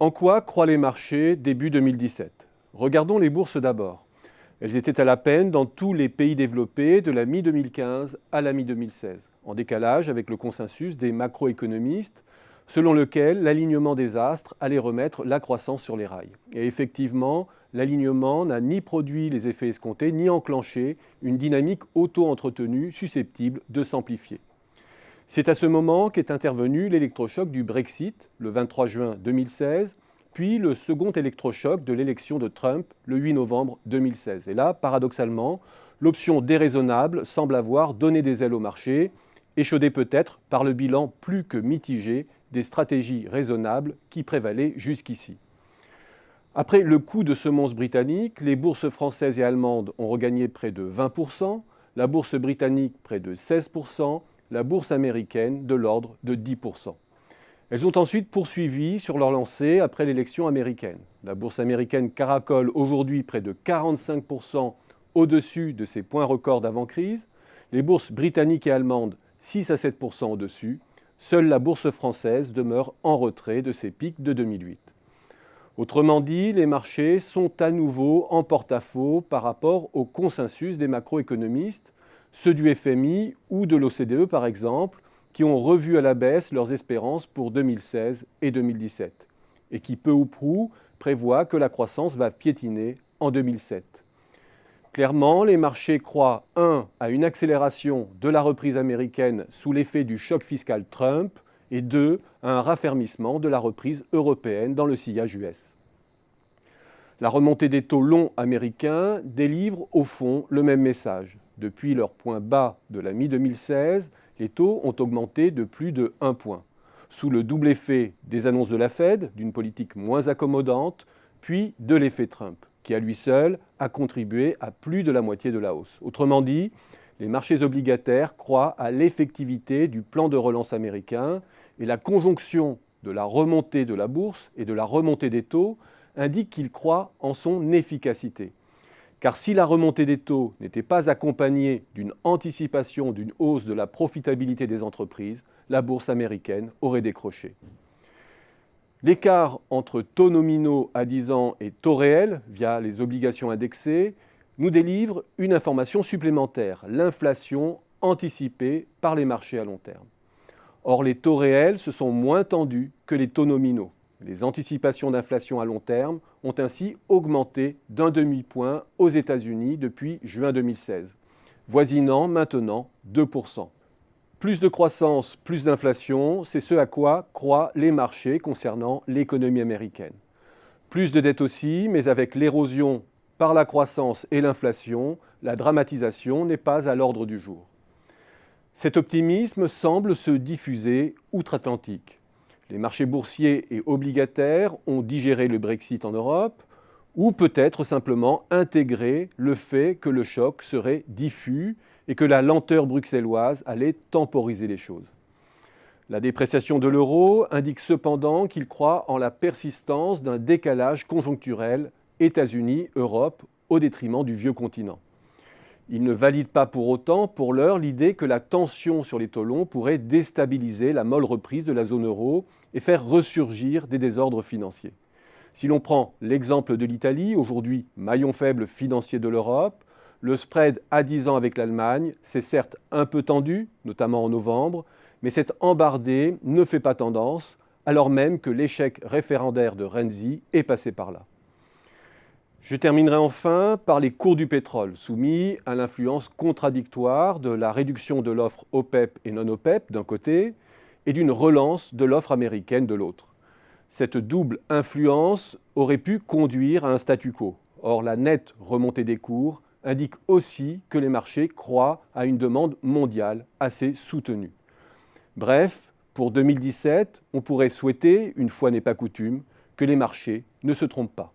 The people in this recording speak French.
En quoi croient les marchés début 2017? Regardons les bourses d'abord. Elles étaient à la peine dans tous les pays développés de la mi-2015 à la mi-2016, en décalage avec le consensus des macroéconomistes, selon lequel l'alignement des astres allait remettre la croissance sur les rails. Et effectivement, l'alignement n'a ni produit les effets escomptés, ni enclenché une dynamique auto-entretenue susceptible de s'amplifier. C'est à ce moment qu'est intervenu l'électrochoc du Brexit, le 23 juin 2016, puis le second électrochoc de l'élection de Trump, le 8 novembre 2016. Et là, paradoxalement, l'option déraisonnable semble avoir donné des ailes au marché, échaudée peut-être par le bilan plus que mitigé des stratégies raisonnables qui prévalaient jusqu'ici. Après le coup de semonce britannique, les bourses françaises et allemandes ont regagné près de 20%, la bourse britannique près de 16%, la bourse américaine de l'ordre de 10%. Elles ont ensuite poursuivi sur leur lancée après l'élection américaine. La bourse américaine caracole aujourd'hui près de 45% au-dessus de ses points records d'avant-crise, les bourses britanniques et allemandes 6 à 7% au-dessus, seule la bourse française demeure en retrait de ses pics de 2008. Autrement dit, les marchés sont à nouveau en porte-à-faux par rapport au consensus des macroéconomistes, ceux du FMI ou de l'OCDE par exemple, qui ont revu à la baisse leurs espérances pour 2016 et 2017, et qui peu ou prou prévoient que la croissance va piétiner en 2007. Clairement, les marchés croient 1. à une accélération de la reprise américaine sous l'effet du choc fiscal Trump, et 2. à un raffermissement de la reprise européenne dans le sillage US. La remontée des taux longs américains délivre au fond le même message. Depuis leur point bas de la mi-2016, les taux ont augmenté de plus de 1 point, sous le double effet des annonces de la Fed, d'une politique moins accommodante, puis de l'effet Trump, qui à lui seul a contribué à plus de la moitié de la hausse. Autrement dit, les marchés obligataires croient à l'effectivité du plan de relance américain et la conjonction de la remontée de la bourse et de la remontée des taux indique qu'ils croient en son efficacité. Car si la remontée des taux n'était pas accompagnée d'une anticipation d'une hausse de la profitabilité des entreprises, la bourse américaine aurait décroché. L'écart entre taux nominaux à 10 ans et taux réels, via les obligations indexées, nous délivre une information supplémentaire, l'inflation anticipée par les marchés à long terme. Or, les taux réels se sont moins tendus que les taux nominaux. Les anticipations d'inflation à long terme ont ainsi augmenté d'un demi-point aux États-Unis depuis juin 2016, voisinant maintenant 2%. Plus de croissance, plus d'inflation, c'est ce à quoi croient les marchés concernant l'économie américaine. Plus de dette aussi, mais avec l'érosion par la croissance et l'inflation, la dramatisation n'est pas à l'ordre du jour. Cet optimisme semble se diffuser outre-Atlantique. Les marchés boursiers et obligataires ont digéré le Brexit en Europe ou peut-être simplement intégré le fait que le choc serait diffus et que la lenteur bruxelloise allait temporiser les choses. La dépréciation de l'euro indique cependant qu'il croit en la persistance d'un décalage conjoncturel États-Unis-Europe au détriment du vieux continent. Il ne valide pas pour autant, pour l'heure, l'idée que la tension sur les taux longs pourrait déstabiliser la molle reprise de la zone euro et faire ressurgir des désordres financiers. Si l'on prend l'exemple de l'Italie, aujourd'hui maillon faible financier de l'Europe, le spread à 10 ans avec l'Allemagne, c'est certes un peu tendu, notamment en novembre, mais cette embardée ne fait pas tendance, alors même que l'échec référendaire de Renzi est passé par là. Je terminerai enfin par les cours du pétrole, soumis à l'influence contradictoire de la réduction de l'offre OPEP et non-OPEP d'un côté, et d'une relance de l'offre américaine de l'autre. Cette double influence aurait pu conduire à un statu quo. Or, la nette remontée des cours indique aussi que les marchés croient à une demande mondiale assez soutenue. Bref, pour 2017, on pourrait souhaiter, une fois n'est pas coutume, que les marchés ne se trompent pas.